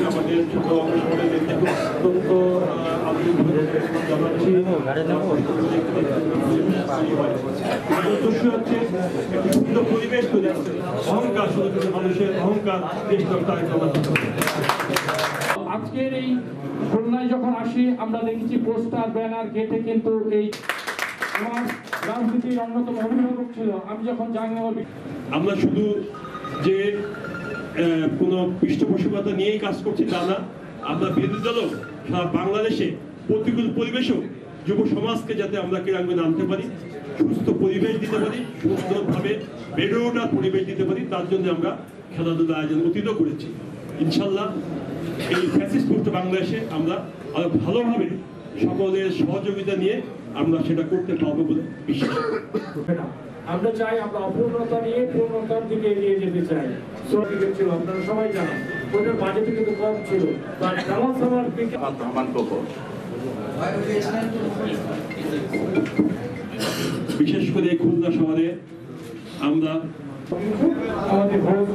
আমাদের ছোট অত্যন্ত হচ্ছে সুন্দর পরিবেশ তৈরি আছে। অহংকার শুধু মানুষের অহংকার আজকের এই খুলনায় যখন আসি আমরা দেখেছি পোস্টার ব্যানার গেটে কিন্তু এই আমার রাজনীতির অন্যতম অভিভাবক ছিল। আমি যখন জানি আমরা শুধু যে কোনো পৃষ্ঠপোষকতা নিয়েই কাজ করছি তা না, আমরা বিরোধী দলও সারা বাংলাদেশে প্রতিকূল পরিবেশও যুব সমাজকে যাতে আমরা ক্রীড়াঙ্গনে আনতে পারি, সুস্থ পরিবেশ দিতে পারি, সুন্দরভাবে বেড়ে ওঠার পরিবেশ দিতে পারি, তার জন্য আমরা খেলাধুলা আয়োজন অতীত করেছি। ইনশাল্লাহ এই ফ্যাসিস্ট মুক্ত বাংলাদেশে আমরা আরো ভালোভাবে সকলের সহযোগিতা নিয়ে আমরা সেটা করতে পারবো বলে বিশ্বাস। আমরা চাই আমরা অপূর্ণতা নিয়ে পূর্ণতার দিকে এগিয়ে যেতে চাই। ছিল আপনারা সবাই জানেন ওটার বাজেট কিন্তু কম ছিল, তার জামাত সভার দিকে বিশেষ করে খুলনা শহরে আমরা আমাদের ভোট